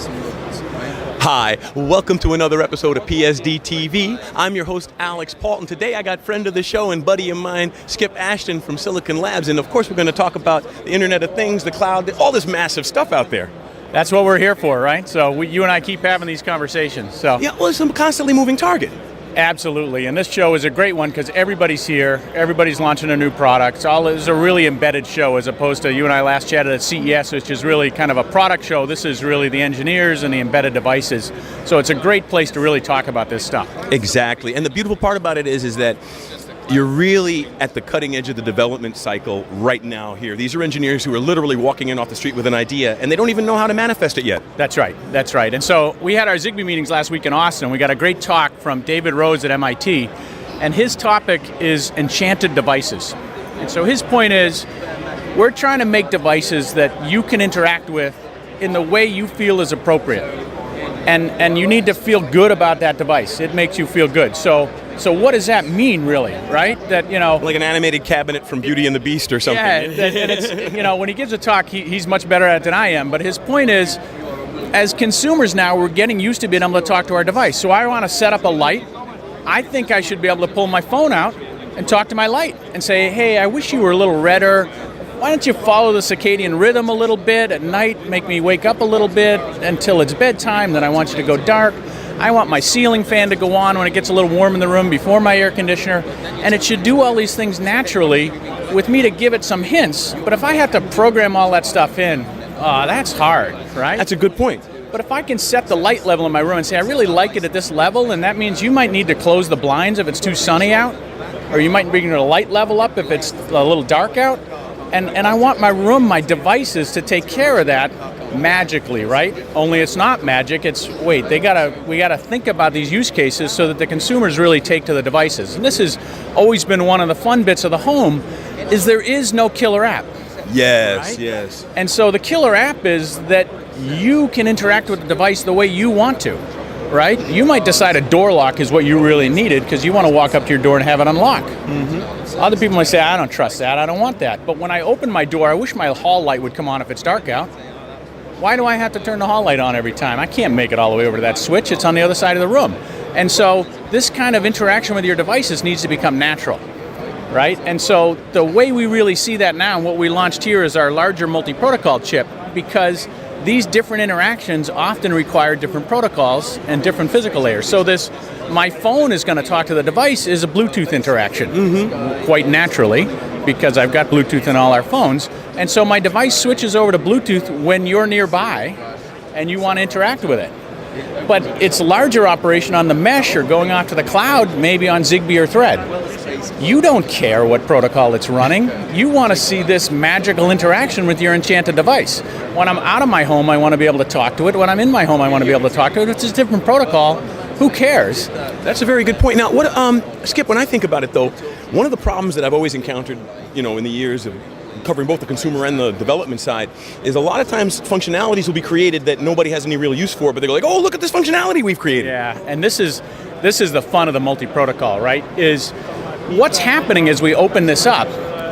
Hi, welcome to another episode of PSDtv. I'm your host, Alex Paulton. Today I got friend of the show and buddy of mine, Skip Ashton from Silicon Labs. And of course we're going to talk about the Internet of Things, the cloud, all this massive stuff out there. That's what we're here for, right? So you and I keep having these conversations. So yeah, well, it's a constantly moving target. Absolutely, and this show is a great one because everybody's here, everybody's launching a new product. It's a really embedded show as opposed to you and I last chatted at CES, which is really kind of a product show. This is really the engineers and the embedded devices. So it's a great place to really talk about this stuff. Exactly, and the beautiful part about it is that you're really at the cutting edge of the development cycle right now here. These are engineers who are literally walking in off the street with an idea, and they don't even know how to manifest it yet. That's right, that's right. And so we had our Zigbee meetings last week in Austin. We got a great talk from David Rose at MIT, and his topic is enchanted devices. And so his point is, we're trying to make devices that you can interact with in the way you feel is appropriate. And you need to feel good about that device. It makes you feel good. So what does that mean, really, right? That, you know, like an animated cabinet from Beauty and the Beast or something. Yeah, and it's, you know, when he gives a talk, he's much better at it than I am. But his point is, as consumers now, we're getting used to being able to talk to our device. So I want to set up a light. I think I should be able to pull my phone out and talk to my light and say, hey, I wish you were a little redder. Why don't you follow the circadian rhythm a little bit at night, make me wake up a little bit until it's bedtime, then I want you to go dark. I want my ceiling fan to go on when it gets a little warm in the room before my air conditioner, and it should do all these things naturally with me to give it some hints. But if I have to program all that stuff in, that's hard, right? That's a good point. But if I can set the light level in my room and say, I really like it at this level, and that means you might need to close the blinds if it's too sunny out, or you might bring the light level up if it's a little dark out, and I want my room, my devices to take care of that magically, right? Only it's not magic, it's, wait, we gotta think about these use cases so that the consumers really take to the devices. And this has always been one of the fun bits of the home, is there is no killer app. Yes, right? yes. And so the killer app is that you can interact with the device the way you want to, right? You might decide a door lock is what you really needed because you want to walk up to your door and have it unlock. Mm-hmm. Other people might say, I don't trust that, I don't want that. But when I open my door, I wish my hall light would come on if it's dark out. Why do I have to turn the hall light on every time? I can't make it all the way over to that switch, it's on the other side of the room. And so this kind of interaction with your devices needs to become natural, right? And so the way we really see that now, and what we launched here is our larger multi-protocol chip, because these different interactions often require different protocols and different physical layers. So this, my phone is going to talk to the device, is a Bluetooth interaction, quite naturally, because I've got Bluetooth in all our phones. And so my device switches over to Bluetooth when you're nearby and you want to interact with it. But its larger operation on the mesh or going off to the cloud, maybe on Zigbee or Thread. You don't care what protocol it's running. You want to see this magical interaction with your enchanted device. When I'm out of my home, I want to be able to talk to it. When I'm in my home, I want to be able to talk to it. If it's a different protocol, who cares? That's a very good point. Now, Skip, when I think about it, though, one of the problems that I've always encountered, you know, in the years of covering both the consumer and the development side, is a lot of times functionalities will be created that nobody has any real use for, but they go like, oh, look at this functionality we've created. Yeah, and this is the fun of the multi-protocol, right? Is what's happening as we open this up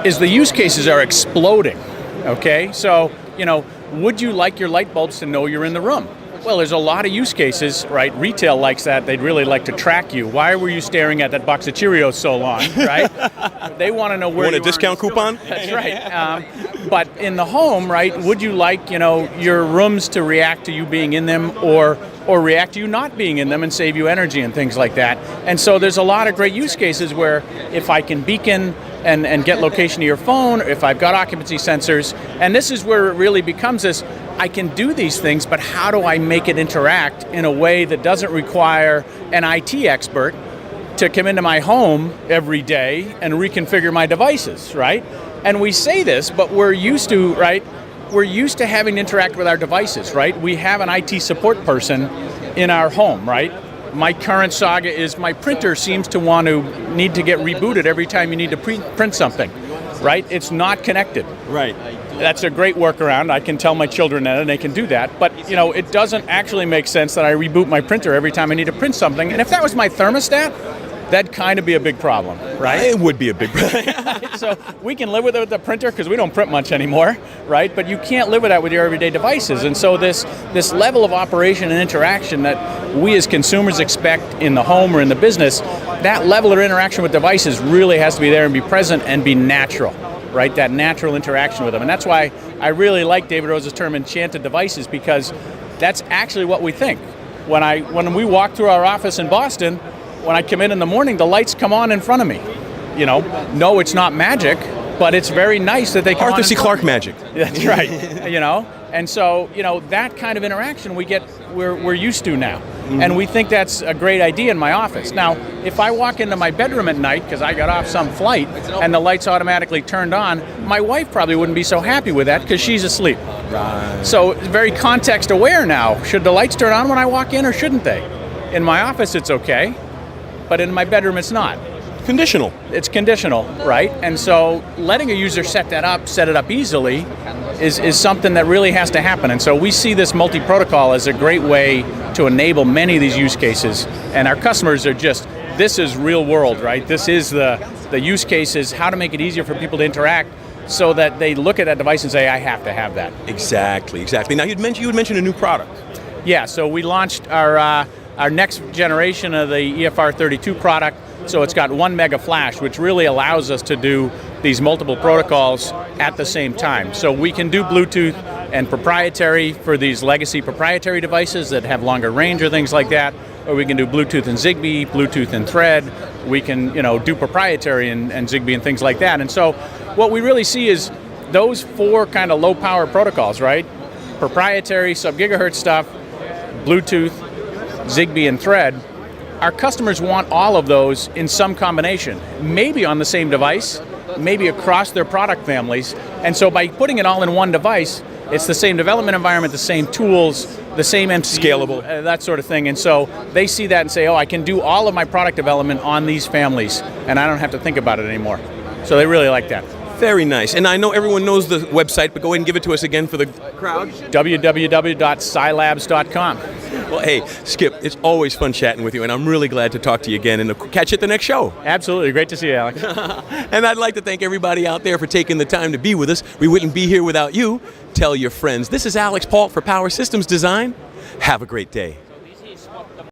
is the use cases are exploding, okay? So, you know, would you like your light bulbs to know you're in the room? Well, there's a lot of use cases, right? Retail likes that. They'd really like to track you. Why were you staring at that box of Cheerios so long, right? They want to know where you want a discount coupon? That's right. But in the home, right, would you like, you know, your rooms to react to you being in them or react to you not being in them and save you energy and things like that? And so there's a lot of great use cases where if I can beacon and get location to your phone, if I've got occupancy sensors, and this is where it really becomes this, I can do these things, but how do I make it interact in a way that doesn't require an IT expert to come into my home every day and reconfigure my devices, right? And we say this, but we're used to, right? We're used to having to interact with our devices, right? We have an IT support person in our home, right? My current saga is my printer seems to need to get rebooted every time you need to print something, right? It's not connected. Right. That's a great workaround. I can tell my children that and they can do that. But, you know, it doesn't actually make sense that I reboot my printer every time I need to print something. And if that was my thermostat, that'd kind of be a big problem, right? It would be a big problem. So we can live with it with the printer because we don't print much anymore, right? But you can't live with that with your everyday devices. And so this level of operation and interaction that we as consumers expect in the home or in the business, that level of interaction with devices really has to be there and be present and be natural, right? That natural interaction with them. And that's why I really like David Rose's term enchanted devices, because that's actually what we think. When we walk through our office in Boston, when I come in the morning, the lights come on in front of me. You know, no, it's not magic, but it's very nice that they come Arthur on. C. Clarke magic. That's right. You know, and so that kind of interaction we're used to now, and we think that's a great idea in my office. Now, if I walk into my bedroom at night because I got off some flight and the lights automatically turned on, my wife probably wouldn't be so happy with that because she's asleep. Right. So it's very context aware now. Should the lights turn on when I walk in or shouldn't they? In my office, it's okay. But in my bedroom, it's not. Conditional. It's conditional, right? And so letting a user set it up easily is something that really has to happen. And so we see this multi-protocol as a great way to enable many of these use cases. And our customers are this is real world, right? This is the use cases, how to make it easier for people to interact so that they look at that device and say, I have to have that. Exactly. Now, you would mention a new product. Yeah, so we launched our next generation of the EFR32 product. So it's got 1 mega flash, which really allows us to do these multiple protocols at the same time. So we can do Bluetooth and proprietary for these legacy proprietary devices that have longer range or things like that, or we can do Bluetooth and Zigbee, Bluetooth and Thread. We can do proprietary and Zigbee and things like that. And so what we really see is those 4 kind of low power protocols, right? Proprietary, sub-gigahertz stuff, Bluetooth, Zigbee, and Thread. Our customers want all of those in some combination, maybe on the same device, maybe across their product families. And so by putting it all in one device, it's the same development environment, the same tools, the same MCU, scalable, that sort of thing. And so they see that and say, I can do all of my product development on these families, and I don't have to think about it anymore. So they really like that. Very nice. And I know everyone knows the website, but go ahead and give it to us again for the crowd. www.scilabs.com. Well, hey, Skip, it's always fun chatting with you, and I'm really glad to talk to you again and catch you at the next show. Absolutely. Great to see you, Alex. And I'd like to thank everybody out there for taking the time to be with us. We wouldn't be here without you. Tell your friends. This is Alex Pault for Power Systems Design. Have a great day.